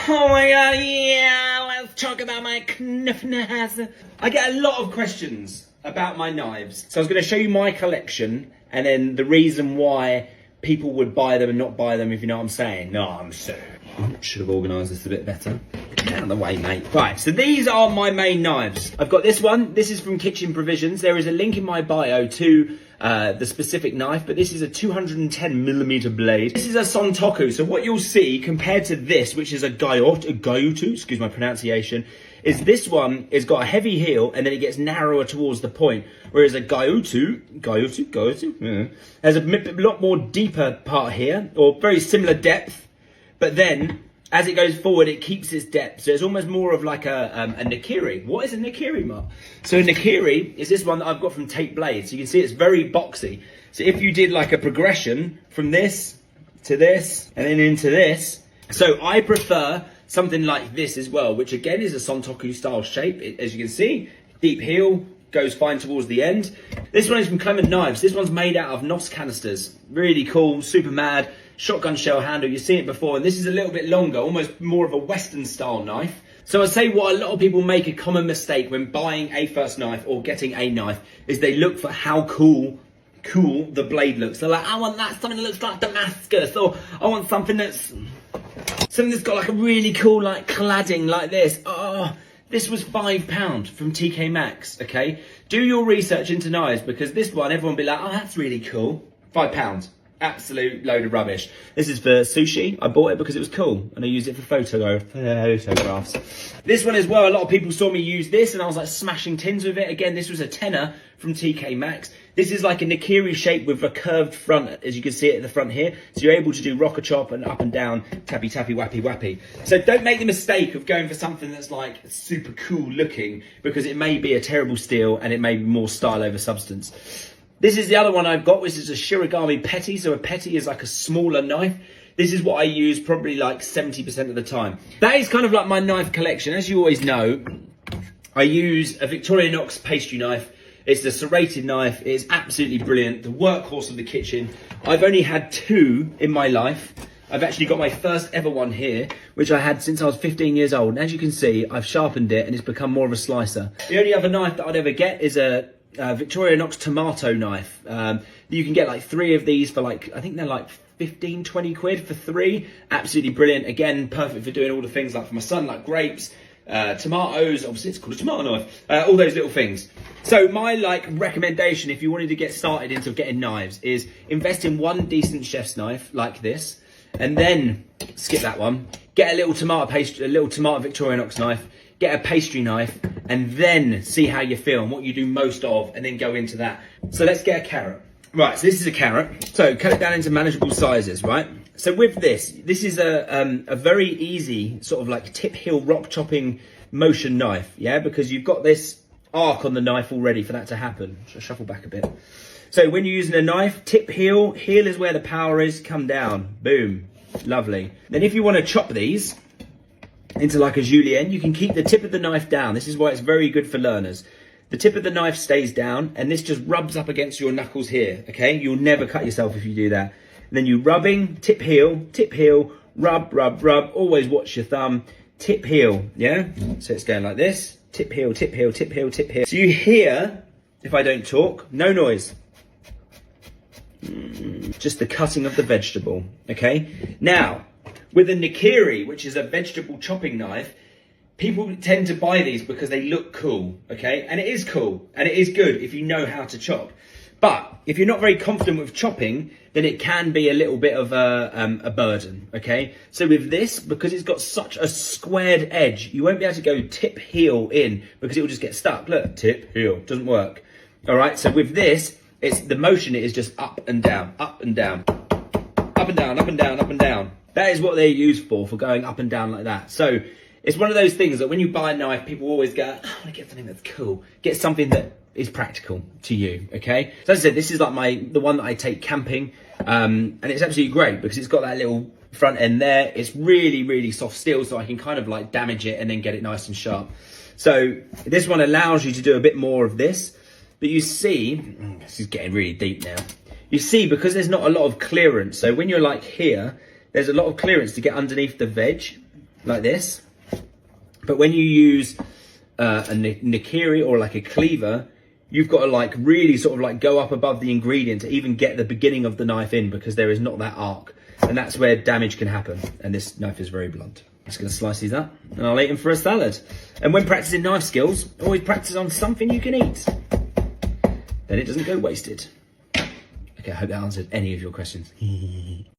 Oh my god, yeah, let's talk about my kniff-kniff. I get a lot of questions about my knives. So I was going to show you my collection and then the reason why people would buy them and not buy them, if you know what I'm saying. No, I'm sorry. I should have organised this a bit better. Get out of the way, mate. Right, so these are my main knives. I've got this one. This is from Kitchen Provisions. There is a link in my bio to the specific knife, but this is a 210mm blade. This is a Sontoku, so what you'll see compared to this, which is a Gyotu, excuse my pronunciation, is this one has got a heavy heel and then it gets narrower towards the point, whereas a Gyotu has a lot more deeper part here, or very similar depth, but then as it goes forward, it keeps its depth. So it's almost more of like a Nakiri. What is a Nakiri, Mark? So a Nakiri is this one that I've got from Tate Blade. So you can see it's very boxy. So if you did like a progression from this to this and then into this. So I prefer something like this as well, which again is a Sontoku style shape. As you can see, deep heel, goes fine towards the end. This one is from Clement Knives. This one's made out of NOS canisters. Really cool, super mad. Shotgun shell handle, you've seen it before, and this is a little bit longer, almost more of a Western style knife. So I say what a lot of people make a common mistake when buying a first knife or getting a knife is they look for how cool the blade looks. They're like, I want that, something that looks like Damascus, or I want something that's got like a really cool like cladding like this. Oh, this was £5 from TK Maxx, okay? Do your research into knives, because this one, everyone will be like, oh, that's really cool. £5. Absolute load of rubbish. This is for sushi. I bought it because it was cool and I used it for photographs. This one as well, a lot of people saw me use this and I was like smashing tins with it. Again, this was a tenner from TK Maxx. This is like a Nakiri shape with a curved front, as you can see it at the front here. So you're able to do rocker chop and up and down, tappy tappy wappy wappy. So don't make the mistake of going for something that's like super cool looking, because it may be a terrible steel and it may be more style over substance. This is the other one I've got, which is a Shirogami Petty. So a Petty is like a smaller knife. This is what I use probably like 70% of the time. That is kind of like my knife collection. As you always know, I use a Victorinox pastry knife. It's a serrated knife. It is absolutely brilliant. The workhorse of the kitchen. I've only had two in my life. I've actually got my first ever one here, which I had since I was 15 years old. And as you can see, I've sharpened it and it's become more of a slicer. The only other knife that I'd ever get is a Victorinox tomato knife. You can get like 3 of these for like, I think they're like 15, 20 quid for 3. Absolutely brilliant. Again, perfect for doing all the things like for my son, like grapes, tomatoes, obviously it's called a tomato knife, all those little things. So my like recommendation, if you wanted to get started into getting knives, is invest in one decent chef's knife like this, and then skip that one, get a little tomato Victorinox knife, get a pastry knife, and then see how you feel and what you do most of, and then go into that. So let's get a carrot. Right, so this is a carrot. So cut it down into manageable sizes, right? So with this is a very easy sort of like tip heel rock chopping motion knife, yeah? Because you've got this arc on the knife already for that to happen. So shuffle back a bit. So when you're using a knife, tip heel is where the power is, come down, boom, lovely. Then if you want to chop these into like a julienne, you can keep the tip of the knife down. This is why it's very good for learners. The tip of the knife stays down and this just rubs up against your knuckles here, okay? You'll never cut yourself if you do that. And then you rubbing, tip heel, rub, rub, rub. Always watch your thumb, tip heel, yeah? So it's going like this, tip heel, tip heel, tip heel, tip heel. So you hear, if I don't talk, no noise. Just the cutting of the vegetable, okay? Now, with a Nakiri, which is a vegetable chopping knife, people tend to buy these because they look cool, okay? And it is cool, and it is good if you know how to chop. But if you're not very confident with chopping, then it can be a little bit of a burden, okay? So with this, because it's got such a squared edge, you won't be able to go tip heel in because it will just get stuck. Look, tip heel, doesn't work. All right, so with this, the motion is just up and down, up and down, up and down, up and down, up and down. That is what they're used for going up and down like that. So it's one of those things that when you buy a knife, people always go, oh, I want to get something that's cool. Get something that is practical to you, okay? So as I said, this is like the one that I take camping, and it's absolutely great because it's got that little front end there. It's really, really soft steel, so I can kind of like damage it and then get it nice and sharp. So this one allows you to do a bit more of this, but you see, this is getting really deep now. You see, because there's not a lot of clearance, so when you're like here, there's a lot of clearance to get underneath the veg, like this. But when you use a nikiri or like a cleaver, you've got to like really sort of like go up above the ingredient to even get the beginning of the knife in, because there is not that arc. And that's where damage can happen. And this knife is very blunt. I'm just going to slice these up and I'll eat them for a salad. And when practicing knife skills, always practice on something you can eat. Then it doesn't go wasted. Okay, I hope that answered any of your questions.